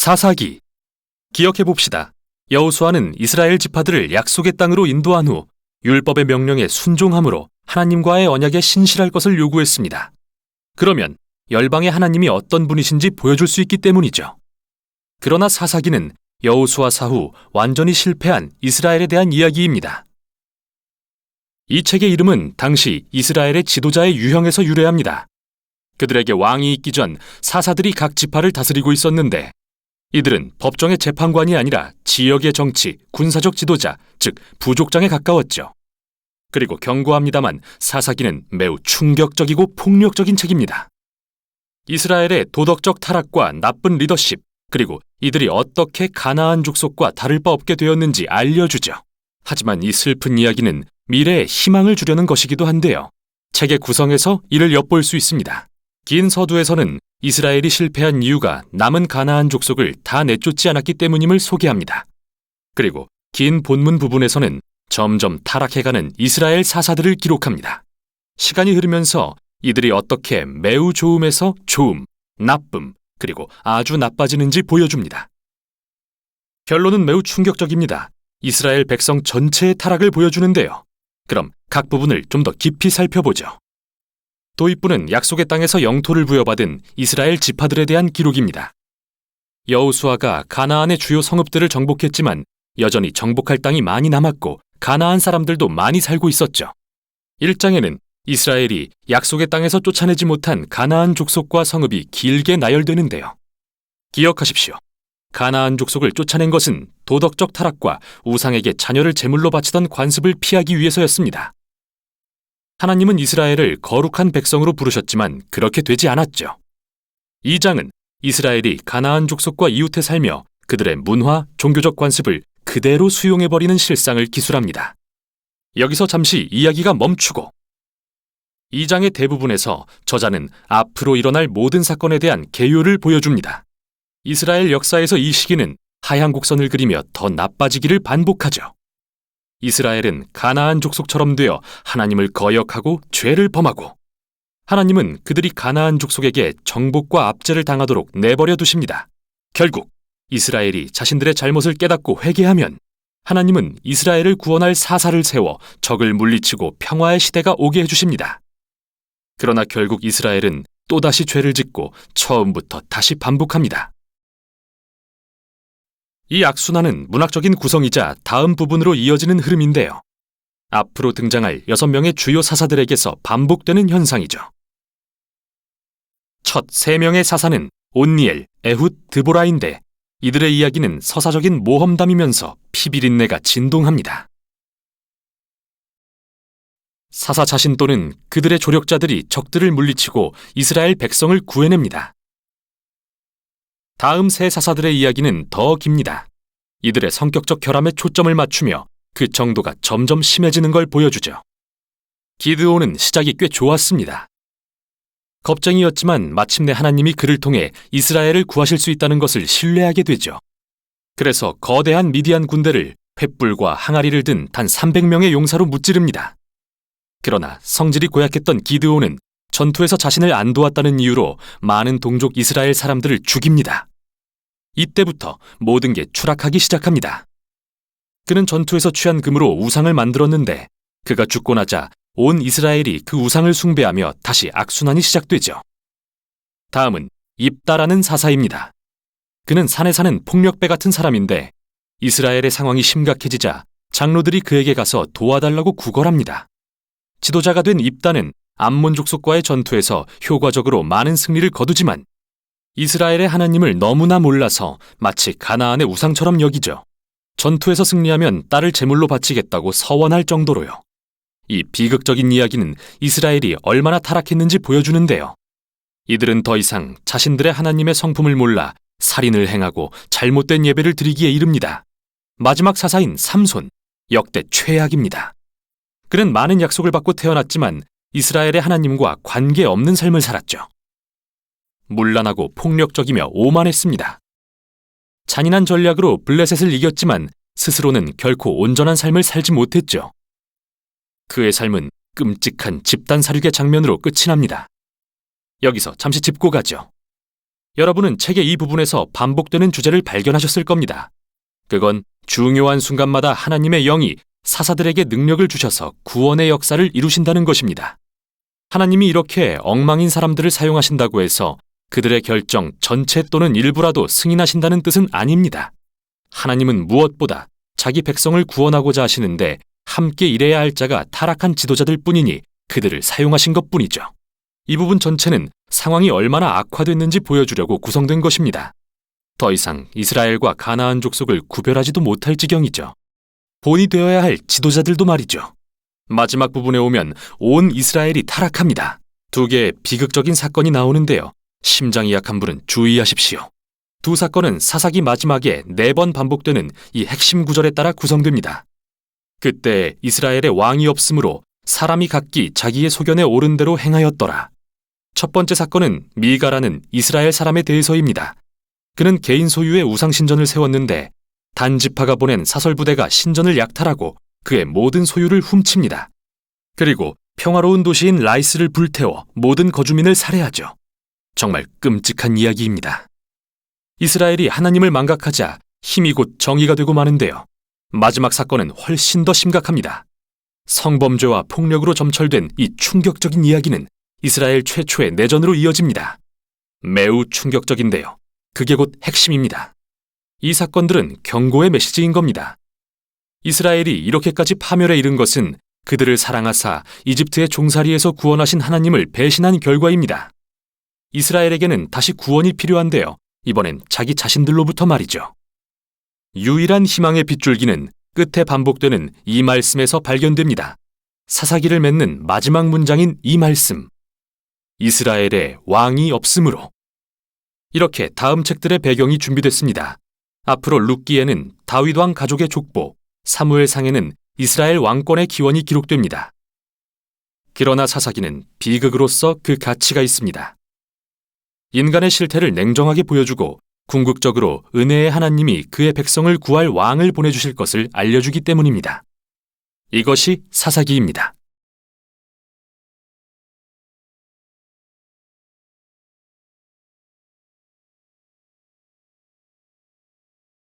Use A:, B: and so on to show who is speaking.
A: 사사기. 기억해봅시다. 여호수아는 이스라엘 지파들을 약속의 땅으로 인도한 후 율법의 명령에 순종함으로 하나님과의 언약에 신실할 것을 요구했습니다. 그러면 열방의 하나님이 어떤 분이신지 보여줄 수 있기 때문이죠. 그러나 사사기는 여호수아 사후 완전히 실패한 이스라엘에 대한 이야기입니다. 이 책의 이름은 당시 이스라엘의 지도자의 유형에서 유래합니다. 그들에게 왕이 있기 전 사사들이 각 지파를 다스리고 있었는데 이들은 법정의 재판관이 아니라 지역의 정치, 군사적 지도자, 즉 부족장에 가까웠죠. 그리고 경고합니다만 사사기는 매우 충격적이고 폭력적인 책입니다. 이스라엘의 도덕적 타락과 나쁜 리더십, 그리고 이들이 어떻게 가나안 족속과 다를 바 없게 되었는지 알려주죠. 하지만 이 슬픈 이야기는 미래에 희망을 주려는 것이기도 한데요. 책의 구성에서 이를 엿볼 수 있습니다. 긴 서두에서는 이스라엘이 실패한 이유가 남은 가나안 족속을 다 내쫓지 않았기 때문임을 소개합니다. 그리고 긴 본문 부분에서는 점점 타락해가는 이스라엘 사사들을 기록합니다. 시간이 흐르면서 이들이 어떻게 매우 좋음에서 좋음, 나쁨, 그리고 아주 나빠지는지 보여줍니다. 결론은 매우 충격적입니다. 이스라엘 백성 전체의 타락을 보여주는데요. 그럼 각 부분을 좀 더 깊이 살펴보죠. 도입부는 약속의 땅에서 영토를 부여받은 이스라엘 지파들에 대한 기록입니다. 여호수아가 가나안의 주요 성읍들을 정복했지만 여전히 정복할 땅이 많이 남았고 가나안 사람들도 많이 살고 있었죠. 1장에는 이스라엘이 약속의 땅에서 쫓아내지 못한 가나안 족속과 성읍이 길게 나열되는데요. 기억하십시오. 가나안 족속을 쫓아낸 것은 도덕적 타락과 우상에게 자녀를 제물로 바치던 관습을 피하기 위해서였습니다. 하나님은 이스라엘을 거룩한 백성으로 부르셨지만 그렇게 되지 않았죠. 2장은 이스라엘이 가나안 족속과 이웃해 살며 그들의 문화, 종교적 관습을 그대로 수용해버리는 실상을 기술합니다. 여기서 잠시 이야기가 멈추고 2장의 대부분에서 저자는 앞으로 일어날 모든 사건에 대한 개요를 보여줍니다. 이스라엘 역사에서 이 시기는 하향 곡선을 그리며 더 나빠지기를 반복하죠. 이스라엘은 가나안 족속처럼 되어 하나님을 거역하고 죄를 범하고 하나님은 그들이 가나안 족속에게 정복과 압제를 당하도록 내버려 두십니다. 결국 이스라엘이 자신들의 잘못을 깨닫고 회개하면 하나님은 이스라엘을 구원할 사사를 세워 적을 물리치고 평화의 시대가 오게 해주십니다. 그러나 결국 이스라엘은 또다시 죄를 짓고 처음부터 다시 반복합니다. 이 악순환은 문학적인 구성이자 다음 부분으로 이어지는 흐름인데요. 앞으로 등장할 6명의 주요 사사들에게서 반복되는 현상이죠. 첫 3명의 사사는 온니엘, 에훗, 드보라인데 이들의 이야기는 서사적인 모험담이면서 피비린내가 진동합니다. 사사 자신 또는 그들의 조력자들이 적들을 물리치고 이스라엘 백성을 구해냅니다. 다음 세 사사들의 이야기는 더 깁니다. 이들의 성격적 결함에 초점을 맞추며 그 정도가 점점 심해지는 걸 보여주죠. 기드온은 시작이 꽤 좋았습니다. 겁쟁이였지만 마침내 하나님이 그를 통해 이스라엘을 구하실 수 있다는 것을 신뢰하게 되죠. 그래서 거대한 미디안 군대를 횃불과 항아리를 든 단 300명의 용사로 무찌릅니다. 그러나 성질이 고약했던 기드온은 전투에서 자신을 안 도왔다는 이유로 많은 동족 이스라엘 사람들을 죽입니다. 이때부터 모든 게 추락하기 시작합니다. 그는 전투에서 취한 금으로 우상을 만들었는데 그가 죽고 나자 온 이스라엘이 그 우상을 숭배하며 다시 악순환이 시작되죠. 다음은 입다라는 사사입니다. 그는 산에 사는 폭력배 같은 사람인데 이스라엘의 상황이 심각해지자 장로들이 그에게 가서 도와달라고 구걸합니다. 지도자가 된 입다는 암몬 족속과의 전투에서 효과적으로 많은 승리를 거두지만 이스라엘의 하나님을 너무나 몰라서 마치 가나안의 우상처럼 여기죠. 전투에서 승리하면 딸을 제물로 바치겠다고 서원할 정도로요. 이 비극적인 이야기는 이스라엘이 얼마나 타락했는지 보여주는데요. 이들은 더 이상 자신들의 하나님의 성품을 몰라 살인을 행하고 잘못된 예배를 드리기에 이릅니다. 마지막 사사인 삼손, 역대 최악입니다. 그는 많은 약속을 받고 태어났지만 이스라엘의 하나님과 관계없는 삶을 살았죠. 문란하고 폭력적이며 오만했습니다. 잔인한 전략으로 블레셋을 이겼지만 스스로는 결코 온전한 삶을 살지 못했죠. 그의 삶은 끔찍한 집단 살육의 장면으로 끝이 납니다. 여기서 잠시 짚고 가죠. 여러분은 책의 이 부분에서 반복되는 주제를 발견하셨을 겁니다. 그건 중요한 순간마다 하나님의 영이 사사들에게 능력을 주셔서 구원의 역사를 이루신다는 것입니다. 하나님이 이렇게 엉망인 사람들을 사용하신다고 해서 그들의 결정 전체 또는 일부라도 승인하신다는 뜻은 아닙니다. 하나님은 무엇보다 자기 백성을 구원하고자 하시는데 함께 일해야 할 자가 타락한 지도자들 뿐이니 그들을 사용하신 것뿐이죠. 이 부분 전체는 상황이 얼마나 악화됐는지 보여주려고 구성된 것입니다. 더 이상 이스라엘과 가나안 족속을 구별하지도 못할 지경이죠. 본이 되어야 할 지도자들도 말이죠. 마지막 부분에 오면 온 이스라엘이 타락합니다. 두 개의 비극적인 사건이 나오는데요. 심장이 약한 분은 주의하십시오. 두 사건은 사사기 마지막에 4번 반복되는 이 핵심 구절에 따라 구성됩니다. 그때 이스라엘에 왕이 없으므로 사람이 각기 자기의 소견에 옳은 대로 행하였더라. 첫 번째 사건은 미가라는 이스라엘 사람에 대해서입니다. 그는 개인 소유의 우상신전을 세웠는데 단지파가 보낸 사설부대가 신전을 약탈하고 그의 모든 소유를 훔칩니다. 그리고 평화로운 도시인 라이스를 불태워 모든 거주민을 살해하죠. 정말 끔찍한 이야기입니다. 이스라엘이 하나님을 망각하자 힘이 곧 정의가 되고 마는데요. 마지막 사건은 훨씬 더 심각합니다. 성범죄와 폭력으로 점철된 이 충격적인 이야기는 이스라엘 최초의 내전으로 이어집니다. 매우 충격적인데요. 그게 곧 핵심입니다. 이 사건들은 경고의 메시지인 겁니다. 이스라엘이 이렇게까지 파멸에 이른 것은 그들을 사랑하사 이집트의 종살이에서 구원하신 하나님을 배신한 결과입니다. 이스라엘에게는 다시 구원이 필요한데요. 이번엔 자기 자신들로부터 말이죠. 유일한 희망의 빗줄기는 끝에 반복되는 이 말씀에서 발견됩니다. 사사기를 맺는 마지막 문장인 이 말씀. 이스라엘에 왕이 없으므로. 이렇게 다음 책들의 배경이 준비됐습니다. 앞으로 룻기에는 다윗 왕 가족의 족보, 사무엘상에는 이스라엘 왕권의 기원이 기록됩니다. 그러나 사사기는 비극으로서 그 가치가 있습니다. 인간의 실태를 냉정하게 보여주고 궁극적으로 은혜의 하나님이 그의 백성을 구할 왕을 보내주실 것을 알려주기 때문입니다. 이것이 사사기입니다.